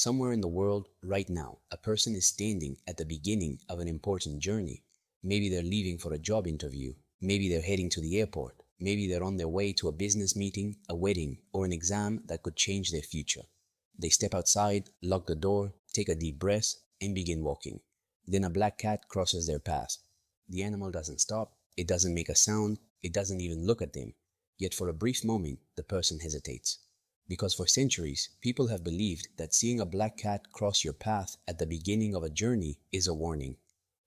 Somewhere in the world, right now, a person is standing at the beginning of an important journey. Maybe they're leaving for a job interview. Maybe they're heading to the airport. Maybe they're on their way to a business meeting, a wedding, or an exam that could change their future. They step outside, lock the door, take a deep breath, and begin walking. Then a black cat crosses their path. The animal doesn't stop, it doesn't make a sound, it doesn't even look at them. Yet for a brief moment, the person hesitates. Because for centuries, people have believed that seeing a black cat cross your path at the beginning of a journey is a warning,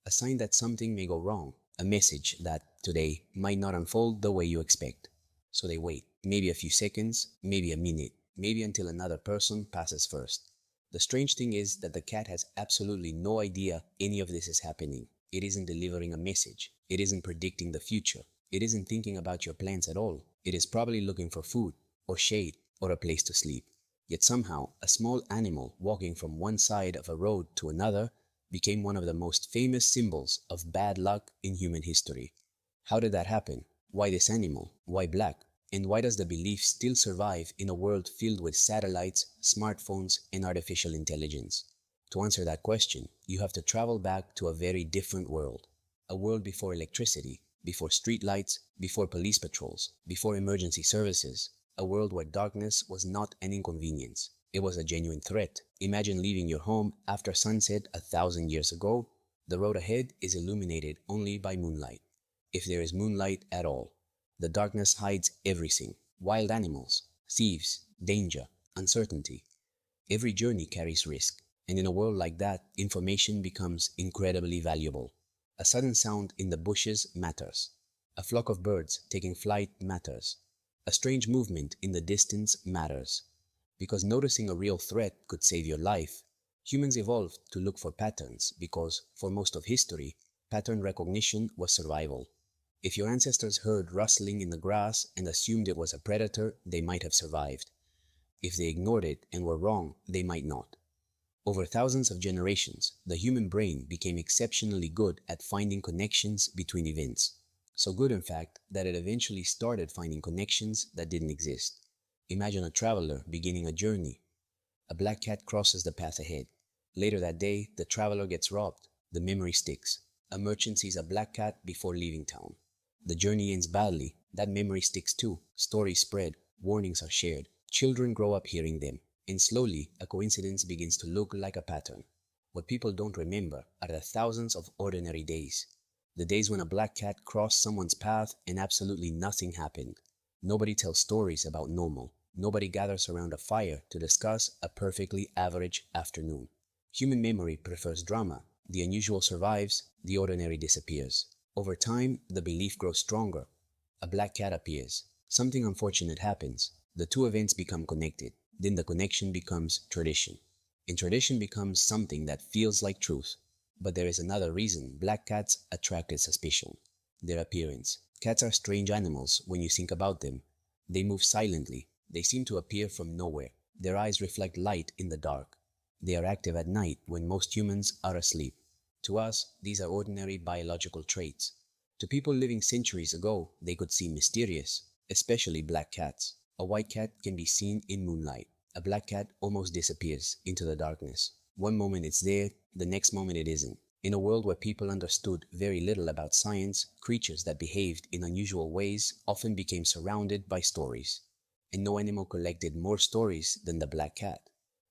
a sign that something may go wrong, a message that today might not unfold the way you expect. So they wait, maybe a few seconds, maybe a minute, maybe until another person passes first. The strange thing is that the cat has absolutely no idea any of this is happening. It isn't delivering a message. It isn't predicting the future. It isn't thinking about your plans at all. It is probably looking for food, or shade, or a place to sleep. Yet somehow, a small animal walking from one side of a road to another became one of the most famous symbols of bad luck in human history. How did that happen? Why this animal? Why black? And why does the belief still survive in a world filled with satellites, smartphones, and artificial intelligence? To answer that question, you have to travel back to a very different world. A world before electricity, before streetlights, before police patrols, before emergency services. A world where darkness was not an inconvenience. It was a genuine threat. Imagine leaving your home after sunset 1,000 years ago. The road ahead is illuminated only by moonlight, if there is moonlight at all. The darkness hides everything: wild animals, thieves, danger, uncertainty. Every journey carries risk, and in a world like that, information becomes incredibly valuable. A sudden sound in the bushes matters. A flock of birds taking flight matters. A strange movement in the distance matters. Because noticing a real threat could save your life, humans evolved to look for patterns because, for most of history, pattern recognition was survival. If your ancestors heard rustling in the grass and assumed it was a predator, they might have survived. If they ignored it and were wrong, they might not. Over thousands of generations, the human brain became exceptionally good at finding connections between events. So good, in fact, that it eventually started finding connections that didn't exist. Imagine a traveler beginning a journey. A black cat crosses the path ahead. Later that day, the traveler gets robbed. The memory sticks. A merchant sees a black cat before leaving town. The journey ends badly. That memory sticks too. Stories spread. Warnings are shared. Children grow up hearing them. And slowly, a coincidence begins to look like a pattern. What people don't remember are the thousands of ordinary days. The days when a black cat crossed someone's path and absolutely nothing happened. Nobody tells stories about normal. Nobody gathers around a fire to discuss a perfectly average afternoon. Human memory prefers drama. The unusual survives, the ordinary disappears. Over time, the belief grows stronger. A black cat appears. Something unfortunate happens. The two events become connected. Then the connection becomes tradition. And tradition becomes something that feels like truth. But there is another reason black cats attracted suspicion: their appearance. Cats are strange animals when you think about them. They move silently. They seem to appear from nowhere. Their eyes reflect light in the dark. They are active at night when most humans are asleep. To us, these are ordinary biological traits. To people living centuries ago, they could seem mysterious, especially black cats. A white cat can be seen in moonlight. A black cat almost disappears into the darkness. One moment it's there, the next moment it isn't. In a world where people understood very little about science, creatures that behaved in unusual ways often became surrounded by stories. And no animal collected more stories than the black cat.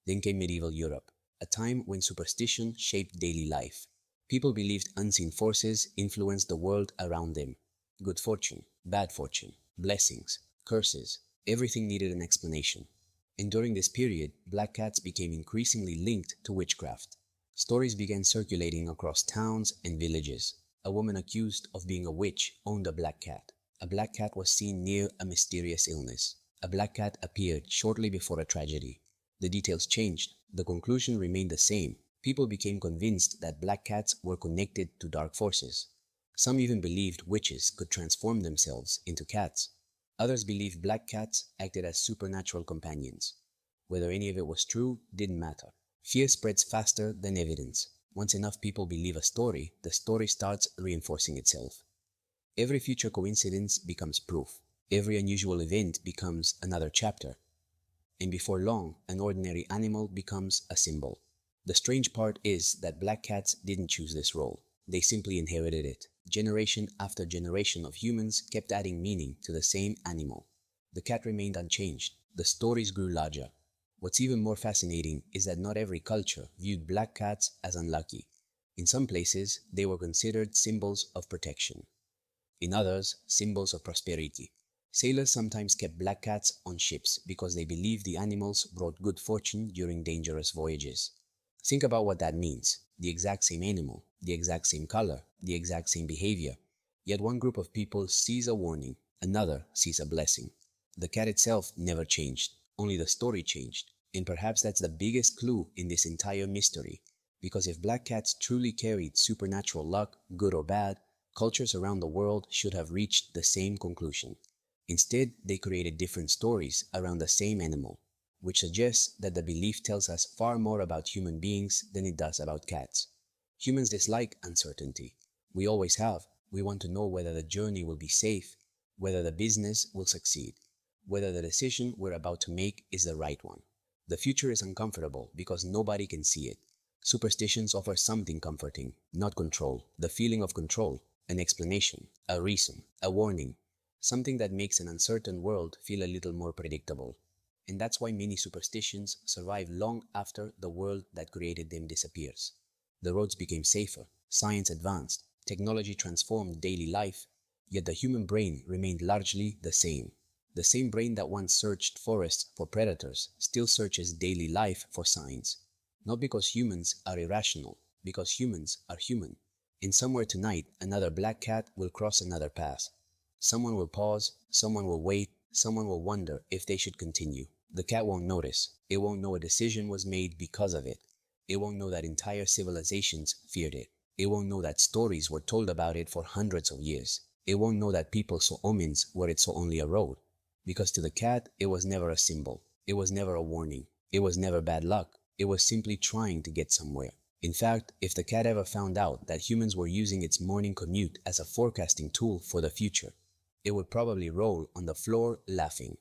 Then came medieval Europe, a time when superstition shaped daily life. People believed unseen forces influenced the world around them. Good fortune, bad fortune, blessings, curses, everything needed an explanation. And during this period, black cats became increasingly linked to witchcraft. Stories began circulating across towns and villages. A woman accused of being a witch owned a black cat. A black cat was seen near a mysterious illness. A black cat appeared shortly before a tragedy. The details changed. The conclusion remained the same. People became convinced that black cats were connected to dark forces. Some even believed witches could transform themselves into cats. Others believed black cats acted as supernatural companions. Whether any of it was true didn't matter. Fear spreads faster than evidence. Once enough people believe a story, the story starts reinforcing itself. Every future coincidence becomes proof. Every unusual event becomes another chapter. And before long, an ordinary animal becomes a symbol. The strange part is that black cats didn't choose this role. They simply inherited it. Generation after generation of humans kept adding meaning to the same animal. The cat remained unchanged. The stories grew larger. What's even more fascinating is that not every culture viewed black cats as unlucky. In some places, they were considered symbols of protection. In others, symbols of prosperity. Sailors sometimes kept black cats on ships because they believed the animals brought good fortune during dangerous voyages. Think about what that means. The exact same animal, the exact same color, the exact same behavior. Yet one group of people sees a warning, another sees a blessing. The cat itself never changed, only the story changed. And perhaps that's the biggest clue in this entire mystery. Because if black cats truly carried supernatural luck, good or bad, cultures around the world should have reached the same conclusion. Instead, they created different stories around the same animal, which suggests that the belief tells us far more about human beings than it does about cats. Humans dislike uncertainty. We always have. We want to know whether the journey will be safe, whether the business will succeed, whether the decision we're about to make is the right one. The future is uncomfortable because nobody can see it. Superstitions offer something comforting, not control, the feeling of control, an explanation, a reason, a warning, something that makes an uncertain world feel a little more predictable. And that's why many superstitions survive long after the world that created them disappears. The roads became safer, science advanced, technology transformed daily life, yet the human brain remained largely the same. The same brain that once searched forests for predators still searches daily life for signs. Not because humans are irrational, because humans are human. And somewhere tonight, another black cat will cross another path. Someone will pause, someone will wait, someone will wonder if they should continue. The cat won't notice. It won't know a decision was made because of it. It won't know that entire civilizations feared it. It won't know that stories were told about it for hundreds of years. It won't know that people saw omens where it saw only a road. Because to the cat, it was never a symbol. It was never a warning. It was never bad luck. It was simply trying to get somewhere. In fact, if the cat ever found out that humans were using its morning commute as a forecasting tool for the future, it would probably roll on the floor laughing.